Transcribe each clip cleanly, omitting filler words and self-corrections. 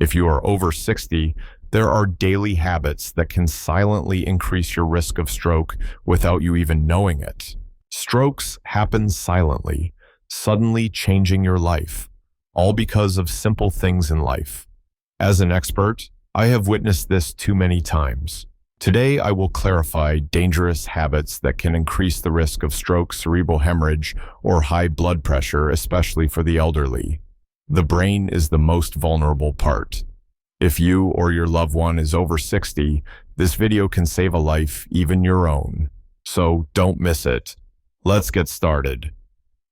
If you are over 60, there are daily habits that can silently increase your risk of stroke without you even knowing it. Strokes happen silently, suddenly changing your life, all because of simple things in life. As an expert, I have witnessed this too many times. Today, I will clarify dangerous habits that can increase the risk of stroke, cerebral hemorrhage, or high blood pressure, especially for the elderly. The brain is the most vulnerable part. If you or your loved one is over 60, this video can save a life, even your own. So don't miss it. Let's get started.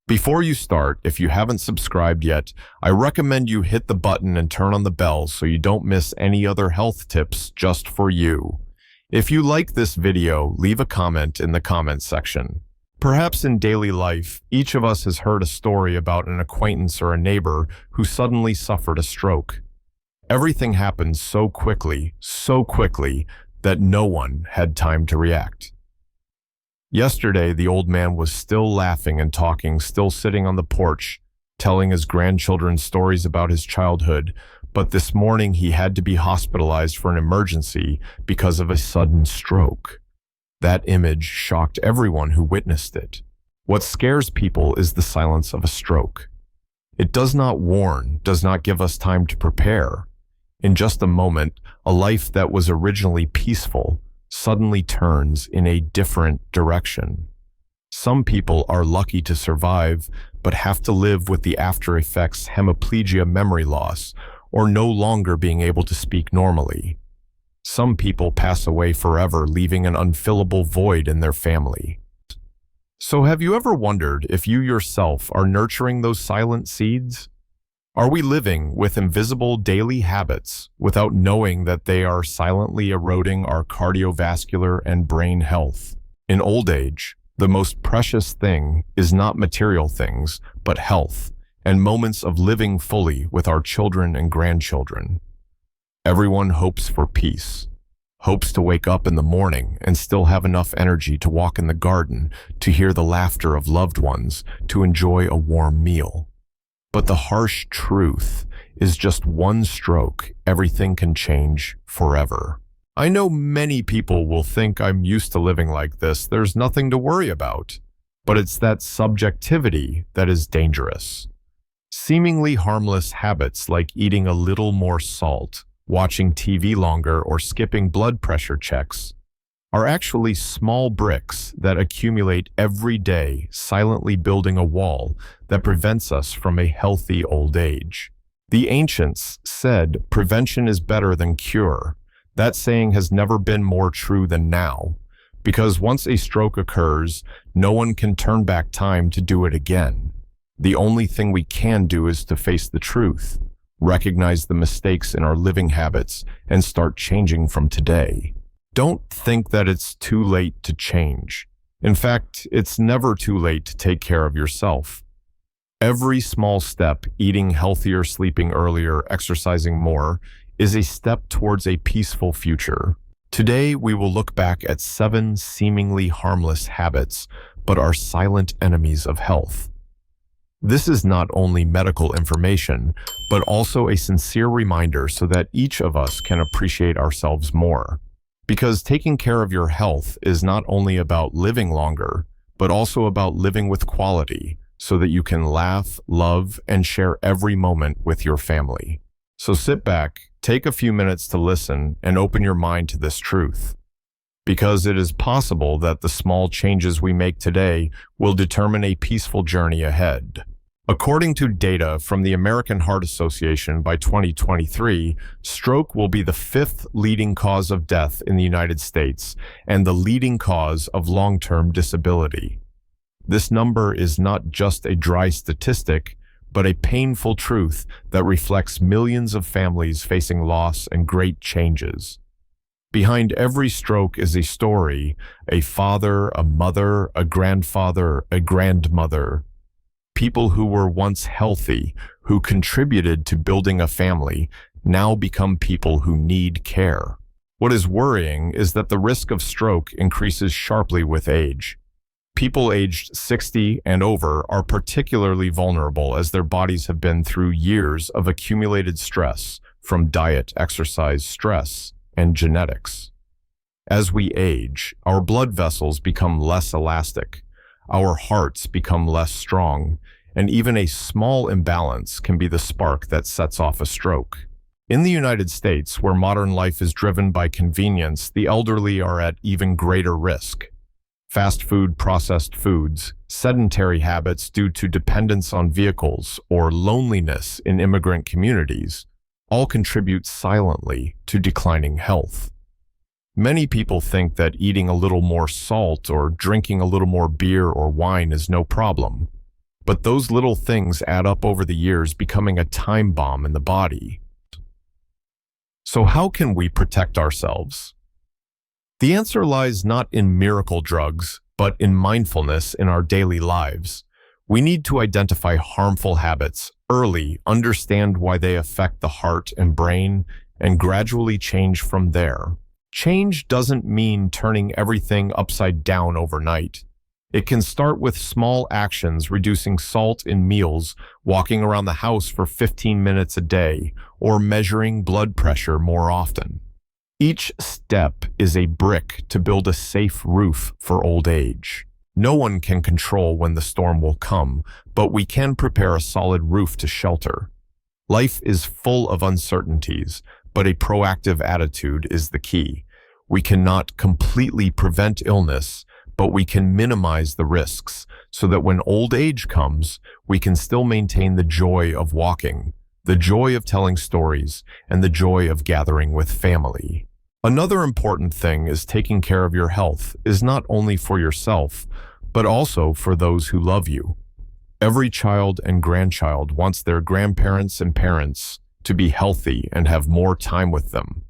Before you start, if you haven't subscribed yet, I recommend you hit the button and turn on the bell so you don't miss any other health tips just for you. If you like this video, leave a comment in the comments section. Perhaps in daily life, each of us has heard a story about an acquaintance or a neighbor who suddenly suffered a stroke. Everything happened so quickly that no one had time to react. Yesterday, the old man was still laughing and talking, still sitting on the porch, telling his grandchildren stories about his childhood, but this morning he had to be hospitalized for an emergency because of a sudden stroke. That image shocked everyone who witnessed it. What scares people is the silence of a stroke. It does not warn, does not give us time to prepare. In just a moment, a life that was originally peaceful suddenly turns in a different direction. Some people are lucky to survive, but have to live with the after effects, hemiplegia, memory loss, or no longer being able to speak normally. Some people pass away forever, leaving an unfillable void in their family. So have you ever wondered if you yourself are nurturing those silent seeds? Are we living with invisible daily habits without knowing that they are silently eroding our cardiovascular and brain health? In old age, the most precious thing is not material things, but health and moments of living fully with our children and grandchildren. Everyone hopes for peace, hopes to wake up in the morning and still have enough energy to walk in the garden, to hear the laughter of loved ones, to enjoy a warm meal. But the harsh truth is just one stroke, everything can change forever. I know many people will think I'm used to living like this, there's nothing to worry about. But it's that subjectivity that is dangerous. Seemingly harmless habits like eating a little more salt, watching TV longer, or skipping blood pressure checks are actually small bricks that accumulate every day, silently building a wall that prevents us from a healthy old age. The ancients said prevention is better than cure. That saying has never been more true than now, because once a stroke occurs, no one can turn back time to do it again. The only thing we can do is to face the truth, recognize the mistakes in our living habits, and start changing from today. Don't think that it's too late to change. In fact, it's never too late to take care of yourself. Every small step, eating healthier, sleeping earlier, exercising more, is a step towards a peaceful future. Today, we will look back at 7 seemingly harmless habits, but are silent enemies of health. This is not only medical information, but also a sincere reminder so that each of us can appreciate ourselves more. Because taking care of your health is not only about living longer, but also about living with quality so that you can laugh, love, and share every moment with your family. So sit back, take a few minutes to listen, and open your mind to this truth. Because it is possible that the small changes we make today will determine a peaceful journey ahead. According to data from the American Heart Association, by 2023, stroke will be the 5th leading cause of death in the United States and the leading cause of long-term disability. This number is not just a dry statistic, but a painful truth that reflects millions of families facing loss and great changes. Behind every stroke is a story, a father, a mother, a grandfather, a grandmother. People who were once healthy, who contributed to building a family, now become people who need care. What is worrying is that the risk of stroke increases sharply with age. People aged 60 and over are particularly vulnerable as their bodies have been through years of accumulated stress, from diet, exercise, stress, and genetics. As we age, our blood vessels become less elastic, our hearts become less strong, and even a small imbalance can be the spark that sets off a stroke. In the United States, where modern life is driven by convenience, the elderly are at even greater risk. Fast food, processed foods, sedentary habits due to dependence on vehicles, or loneliness in immigrant communities all contribute silently to declining health. Many people think that eating a little more salt or drinking a little more beer or wine is no problem. But those little things add up over the years, becoming a time bomb in the body. So how can we protect ourselves? The answer lies not in miracle drugs, but in mindfulness in our daily lives. We need to identify harmful habits early, understand why they affect the heart and brain, and gradually change from there. Change doesn't mean turning everything upside down overnight. It can start with small actions, reducing salt in meals, walking around the house for 15 minutes a day, or measuring blood pressure more often. Each step is a brick to build a safe roof for old age. No one can control when the storm will come, but we can prepare a solid roof to shelter. Life is full of uncertainties, but a proactive attitude is the key. We cannot completely prevent illness, but we can minimize the risks so that when old age comes, we can still maintain the joy of walking, the joy of telling stories, and the joy of gathering with family. Another important thing is taking care of your health is not only for yourself, but also for those who love you. Every child and grandchild wants their grandparents and parents to be healthy and have more time with them.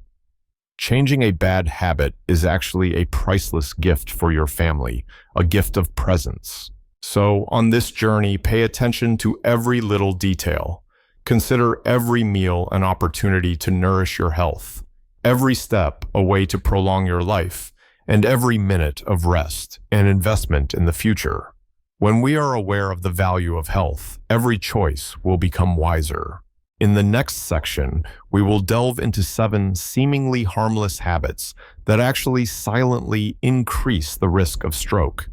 Changing a bad habit is actually a priceless gift for your family, a gift of presence. So, on this journey, pay attention to every little detail. Consider every meal an opportunity to nourish your health, every step a way to prolong your life, and every minute of rest an investment in the future. When we are aware of the value of health, every choice will become wiser. In the next section, we will delve into 7 seemingly harmless habits that actually silently increase the risk of stroke.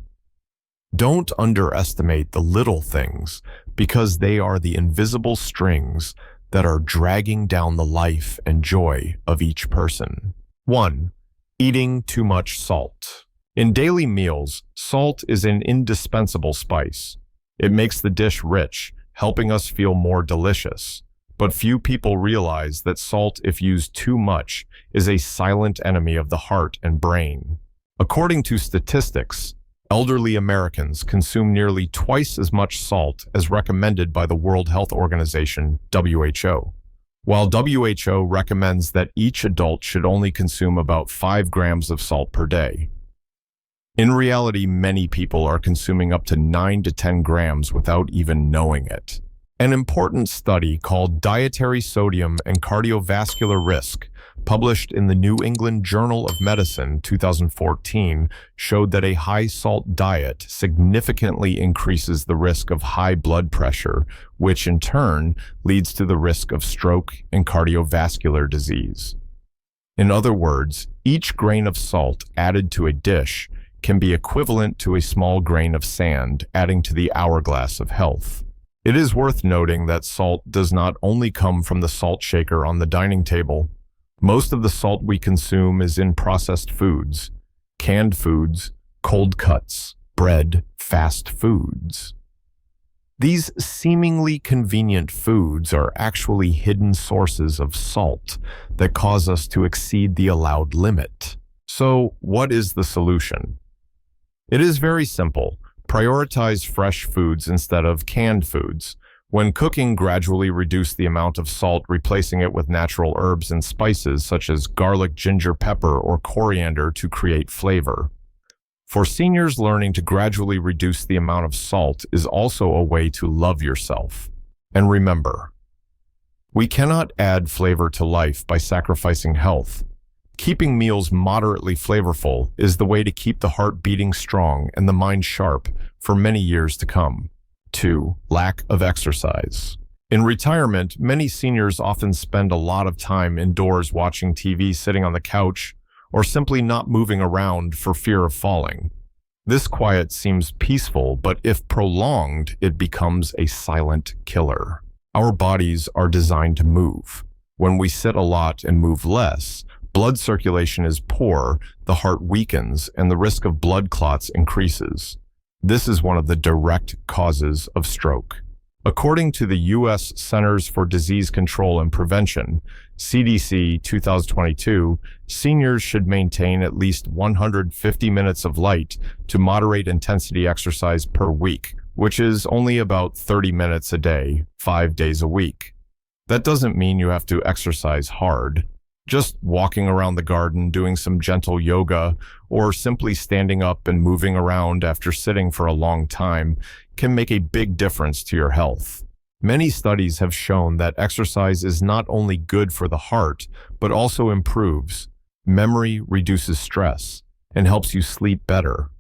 Don't underestimate the little things, because they are the invisible strings that are dragging down the life and joy of each person. 1. Eating too much salt. In daily meals, salt is an indispensable spice. It makes the dish rich, helping us feel more delicious. But few people realize that salt, if used too much, is a silent enemy of the heart and brain. According to statistics, elderly Americans consume nearly twice as much salt as recommended by the World Health Organization, WHO. While WHO recommends that each adult should only consume about 5 grams of salt per day. In reality, many people are consuming up to 9 to 10 grams without even knowing it. An important study called Dietary Sodium and Cardiovascular Risk, published in the New England Journal of Medicine 2014, showed that a high-salt diet significantly increases the risk of high blood pressure, which in turn leads to the risk of stroke and cardiovascular disease. In other words, each grain of salt added to a dish can be equivalent to a small grain of sand, adding to the hourglass of health. It is worth noting that salt does not only come from the salt shaker on the dining table. Most of the salt we consume is in processed foods, canned foods, cold cuts, bread, fast foods. These seemingly convenient foods are actually hidden sources of salt that cause us to exceed the allowed limit. So, what is the solution? It is very simple. Prioritize fresh foods instead of canned foods. When cooking, gradually reduce the amount of salt, replacing it with natural herbs and spices such as garlic, ginger, pepper, or coriander to create flavor. For seniors, learning to gradually reduce the amount of salt is also a way to love yourself. And remember, we cannot add flavor to life by sacrificing health. Keeping meals moderately flavorful is the way to keep the heart beating strong and the mind sharp for many years to come. 2. Lack of exercise. In retirement, many seniors often spend a lot of time indoors watching TV, sitting on the couch, or simply not moving around for fear of falling. This quiet seems peaceful, but if prolonged, it becomes a silent killer. Our bodies are designed to move. When we sit a lot and move less, blood circulation is poor, the heart weakens, and the risk of blood clots increases. This is one of the direct causes of stroke. According to the U.S. Centers for Disease Control and Prevention, CDC 2022, seniors should maintain at least 150 minutes of light to moderate intensity exercise per week, which is only about 30 minutes a day, 5 days a week. That doesn't mean you have to exercise hard. Just walking around the garden, doing some gentle yoga, or simply standing up and moving around after sitting for a long time can make a big difference to your health. Many studies have shown that exercise is not only good for the heart, but also improves memory, reduces stress, and helps you sleep better.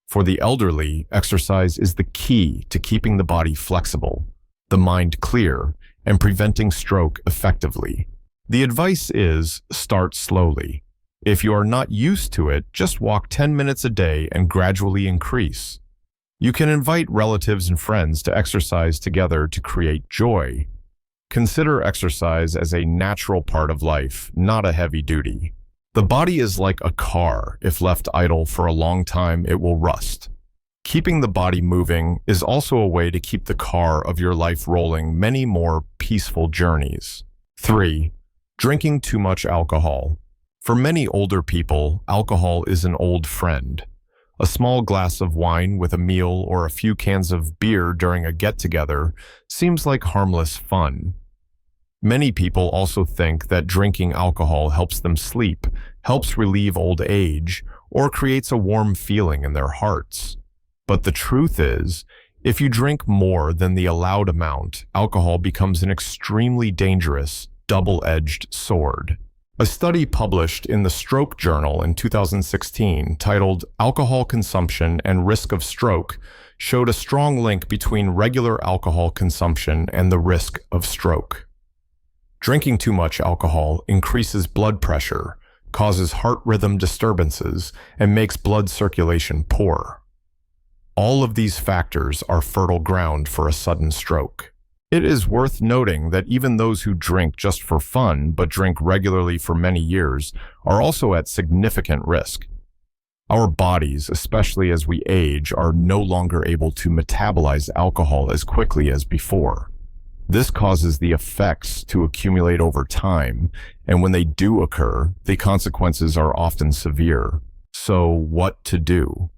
For the elderly, exercise is the key to keeping the body flexible, the mind clear, and preventing stroke effectively. The advice is start slowly. If you are not used to it, just walk 10 minutes a day and gradually increase. You can invite relatives and friends to exercise together to create joy. Consider exercise as a natural part of life, not a heavy duty. The body is like a car. If left idle for a long time, it will rust. Keeping the body moving is also a way to keep the car of your life rolling many more peaceful journeys. 3. Drinking too much alcohol. For many older people, alcohol is an old friend. A small glass of wine with a meal or a few cans of beer during a get-together seems like harmless fun. Many people also think that drinking alcohol helps them sleep, helps relieve old age, or creates a warm feeling in their hearts. But the truth is, if you drink more than the allowed amount, alcohol becomes an extremely dangerous, double-edged sword. A study published in the Stroke Journal in 2016, titled Alcohol Consumption and Risk of Stroke, showed a strong link between regular alcohol consumption and the risk of stroke. Drinking too much alcohol increases blood pressure, causes heart rhythm disturbances, and makes blood circulation poor. All of these factors are fertile ground for a sudden stroke. It is worth noting that even those who drink just for fun but drink regularly for many years are also at significant risk. Our bodies, especially as we age, are no longer able to metabolize alcohol as quickly as before. This causes the effects to accumulate over time, and when they do occur, the consequences are often severe. So, what to do?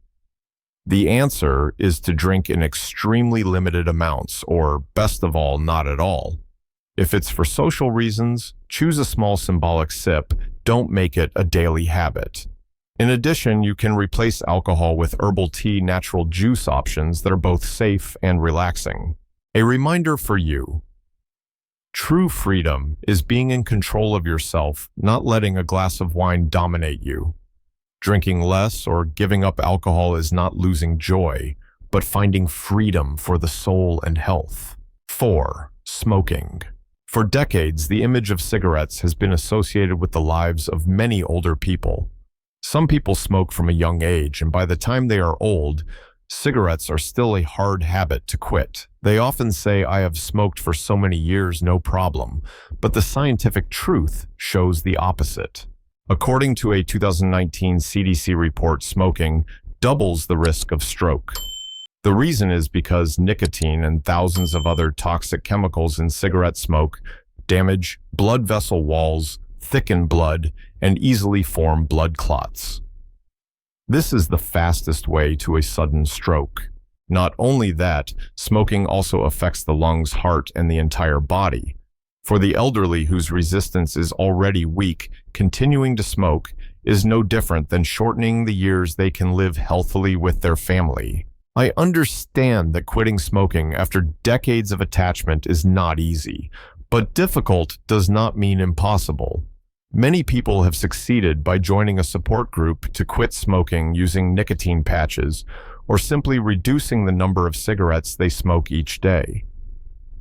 The answer is to drink in extremely limited amounts, or best of all, not at all. If it's for social reasons, choose a small symbolic sip. Don't make it a daily habit. In addition, you can replace alcohol with herbal tea, natural juice options that are both safe and relaxing. A reminder for you. True freedom is being in control of yourself, not letting a glass of wine dominate you. Drinking less or giving up alcohol is not losing joy, but finding freedom for the soul and health. 4. Smoking. For decades, the image of cigarettes has been associated with the lives of many older people. Some people smoke from a young age, and by the time they are old, cigarettes are still a hard habit to quit. They often say, "I have smoked for so many years, no problem," but the scientific truth shows the opposite. According to a 2019 CDC report, smoking doubles the risk of stroke. The reason is because nicotine and thousands of other toxic chemicals in cigarette smoke damage blood vessel walls, thicken blood, and easily form blood clots. This is the fastest way to a sudden stroke. Not only that, smoking also affects the lungs, heart, and the entire body. For the elderly whose resistance is already weak, continuing to smoke is no different than shortening the years they can live healthily with their family. I understand that quitting smoking after decades of attachment is not easy, but difficult does not mean impossible. Many people have succeeded by joining a support group to quit smoking using nicotine patches or simply reducing the number of cigarettes they smoke each day.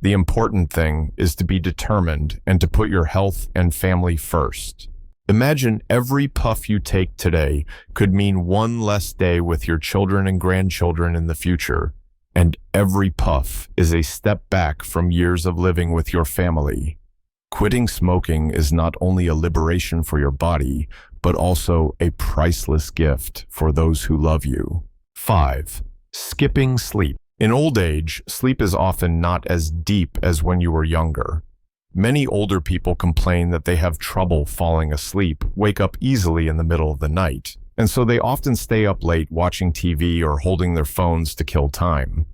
The important thing is to be determined and to put your health and family first. Imagine every puff you take today could mean one less day with your children and grandchildren in the future, and every puff is a step back from years of living with your family. Quitting smoking is not only a liberation for your body, but also a priceless gift for those who love you. 5. Skipping sleep. In old age, sleep is often not as deep as when you were younger. Many older people complain that they have trouble falling asleep, wake up easily in the middle of the night, and so they often stay up late watching TV or holding their phones to kill time.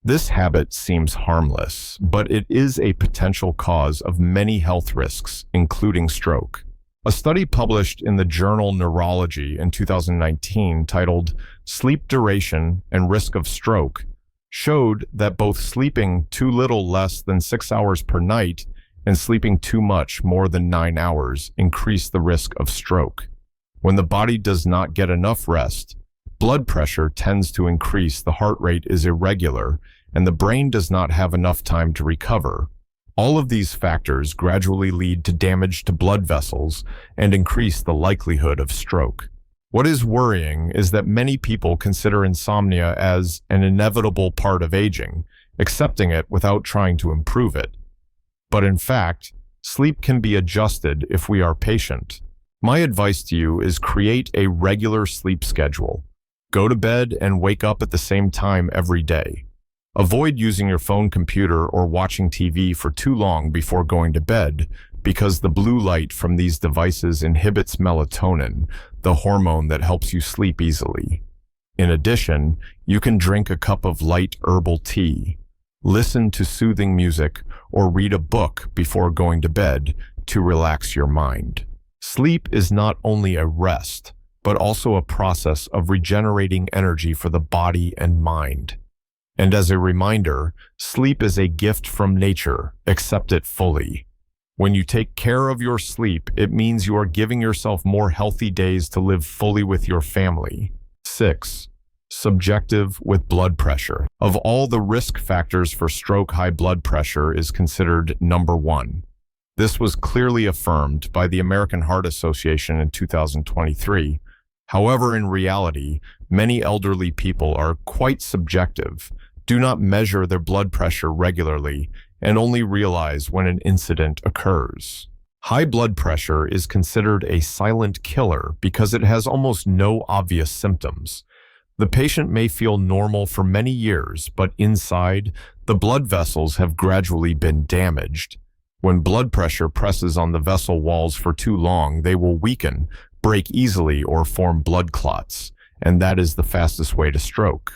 This habit seems harmless, but it is a potential cause of many health risks, including stroke. A study published in the journal Neurology in 2019 titled Sleep Duration and Risk of Stroke showed that both sleeping too little less than 6 hours per night and sleeping too much more than 9 hours increase the risk of stroke. When the body does not get enough rest, blood pressure tends to increase, the heart rate is irregular, and the brain does not have enough time to recover. All of these factors gradually lead to damage to blood vessels and increase the likelihood of stroke. What is worrying is that many people consider insomnia as an inevitable part of aging, accepting it without trying to improve it. But in fact, sleep can be adjusted if we are patient. My advice to you is create a regular sleep schedule. Go to bed and wake up at the same time every day. Avoid using your phone, computer, or watching TV for too long before going to bed, because the blue light from these devices inhibits melatonin, the hormone that helps you sleep easily. In addition, you can drink a cup of light herbal tea, listen to soothing music, or read a book before going to bed to relax your mind. Sleep is not only a rest, but also a process of regenerating energy for the body and mind. And as a reminder, sleep is a gift from nature. Accept it fully. When you take care of your sleep, it means you are giving yourself more healthy days to live fully with your family. 6. Subjective with blood pressure. Of all the risk factors for stroke, high blood pressure is considered number 1. This was clearly affirmed by the American Heart Association in 2023. However, in reality, many elderly people are quite subjective, do not measure their blood pressure regularly, and only realize when an incident occurs. High blood pressure is considered a silent killer because it has almost no obvious symptoms. The patient may feel normal for many years, but inside, the blood vessels have gradually been damaged. When blood pressure presses on the vessel walls for too long, they will weaken, break easily, or form blood clots, and that is the fastest way to stroke.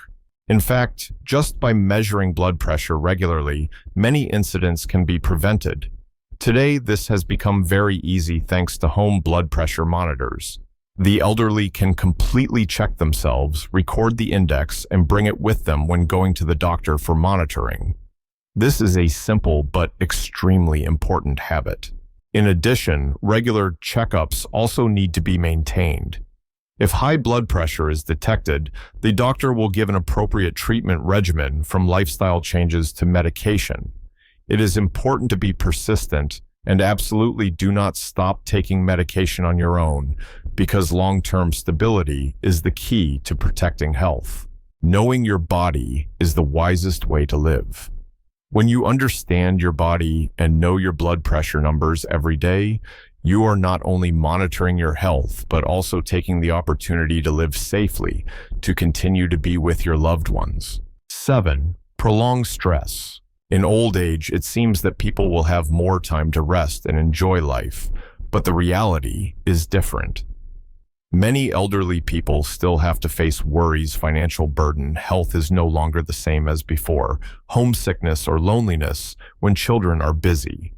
In fact, just by measuring blood pressure regularly, many incidents can be prevented. Today, this has become very easy thanks to home blood pressure monitors. The elderly can completely check themselves, record the index, and bring it with them when going to the doctor for monitoring. This is a simple but extremely important habit. In addition, regular checkups also need to be maintained. If high blood pressure is detected, the doctor will give an appropriate treatment regimen, from lifestyle changes to medication. It is important to be persistent and absolutely do not stop taking medication on your own, because long-term stability is the key to protecting health. Knowing your body is the wisest way to live. When you understand your body and know your blood pressure numbers every day, you are not only monitoring your health, but also taking the opportunity to live safely, to continue to be with your loved ones. 7. Prolonged stress. In old age, it seems that people will have more time to rest and enjoy life, but the reality is different. Many elderly people still have to face worries, financial burden, health is no longer the same as before, homesickness or loneliness when children are busy.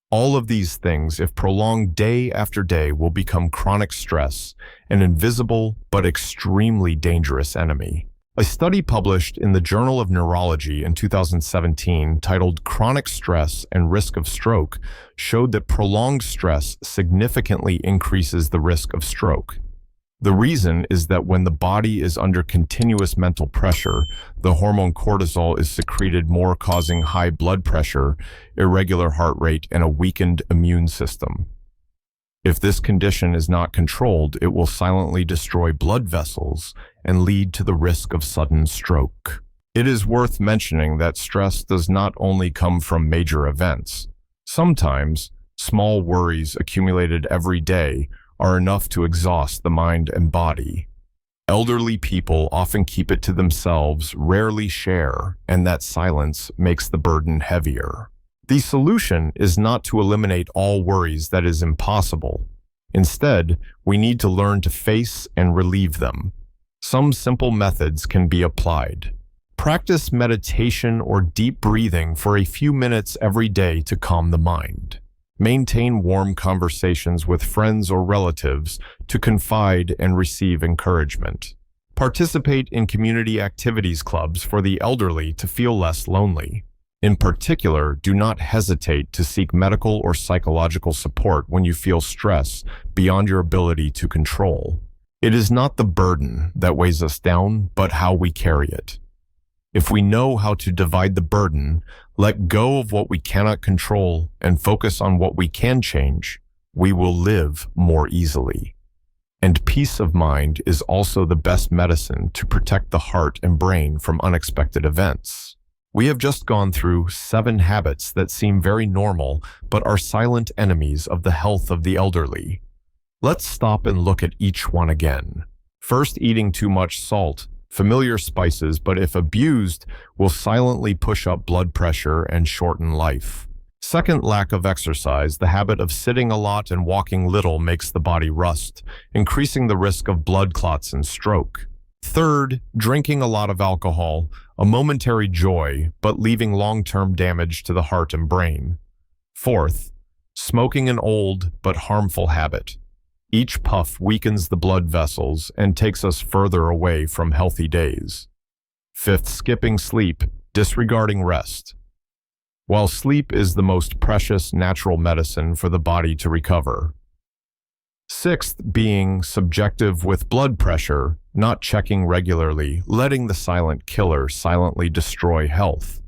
All of these things, if prolonged day after day, will become chronic stress, an invisible but extremely dangerous enemy. A study published in the Journal of Neurology in 2017 titled Chronic Stress and Risk of Stroke showed that prolonged stress significantly increases the risk of stroke. The reason is that when the body is under continuous mental pressure, the hormone cortisol is secreted more, causing high blood pressure, irregular heart rate, and a weakened immune system. If this condition is not controlled, it will silently destroy blood vessels and lead to the risk of sudden stroke. It is worth mentioning that stress does not only come from major events. Sometimes, small worries accumulated every day are enough to exhaust the mind and body. Elderly people often keep it to themselves, rarely share, and that silence makes the burden heavier. The solution is not to eliminate all worries. That is impossible. Instead, we need to learn to face and relieve them. Some simple methods can be applied. Practice meditation or deep breathing for a few minutes every day to calm the mind. Maintain warm conversations with friends or relatives to confide and receive encouragement. Participate in community activities clubs for the elderly to feel less lonely. In particular, do not hesitate to seek medical or psychological support when you feel stress beyond your ability to control. It is not the burden that weighs us down, but how we carry it. If we know how to divide the burden, let go of what we cannot control, and focus on what we can change, we will live more easily. And peace of mind is also the best medicine to protect the heart and brain from unexpected events. We have just gone through 7 habits that seem very normal but are silent enemies of the health of the elderly. Let's stop and look at each one again. First, eating too much salt. Familiar spices, but if abused, will silently push up blood pressure and shorten life. Second, lack of exercise. The habit of sitting a lot and walking little makes the body rust, increasing the risk of blood clots and stroke. Third, drinking a lot of alcohol, a momentary joy, but leaving long-term damage to the heart and brain. Fourth, smoking, an old but harmful habit. Each puff weakens the blood vessels and takes us further away from healthy days. Fifth, skipping sleep, disregarding rest. While sleep is the most precious natural medicine for the body to recover. Sixth, being subjective with blood pressure, not checking regularly, letting the silent killer silently destroy health.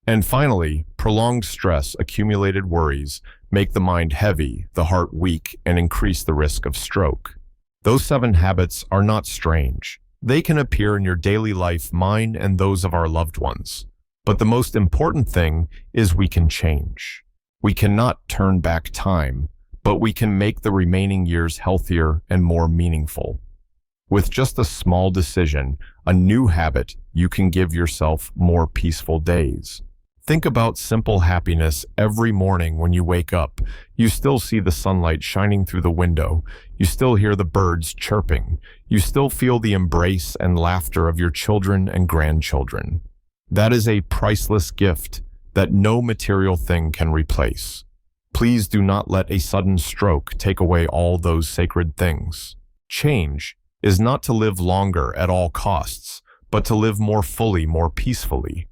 And finally, prolonged stress, accumulated worries, make the mind heavy, the heart weak, and increase the risk of stroke. Those 7 habits are not strange. They can appear in your daily life, mine and those of our loved ones. But the most important thing is we can change. We cannot turn back time, but we can make the remaining years healthier and more meaningful. With just a small decision, a new habit, you can give yourself more peaceful days. Think about simple happiness every morning when you wake up. You still see the sunlight shining through the window. You still hear the birds chirping. You still feel the embrace and laughter of your children and grandchildren. That is a priceless gift that no material thing can replace. Please do not let a sudden stroke take away all those sacred things. Change is not to live longer at all costs, but to live more fully, more peacefully,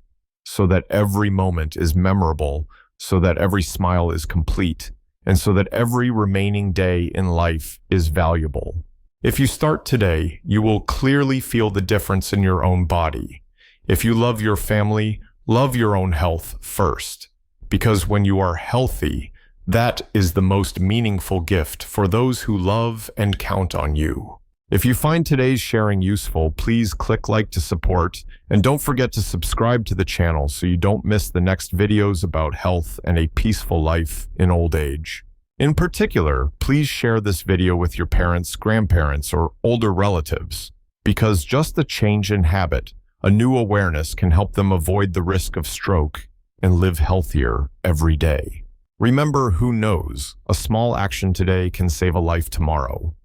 so that every moment is memorable, so that every smile is complete, and so that every remaining day in life is valuable. If you start today, you will clearly feel the difference in your own body. If you love your family, love your own health first, because when you are healthy, that is the most meaningful gift for those who love and count on you. If you find today's sharing useful, please click like to support, and don't forget to subscribe to the channel so you don't miss the next videos about health and a peaceful life in old age. In particular, please share this video with your parents, grandparents, or older relatives, because just a change in habit, a new awareness can help them avoid the risk of stroke and live healthier every day. Remember, who knows, a small action today can save a life tomorrow.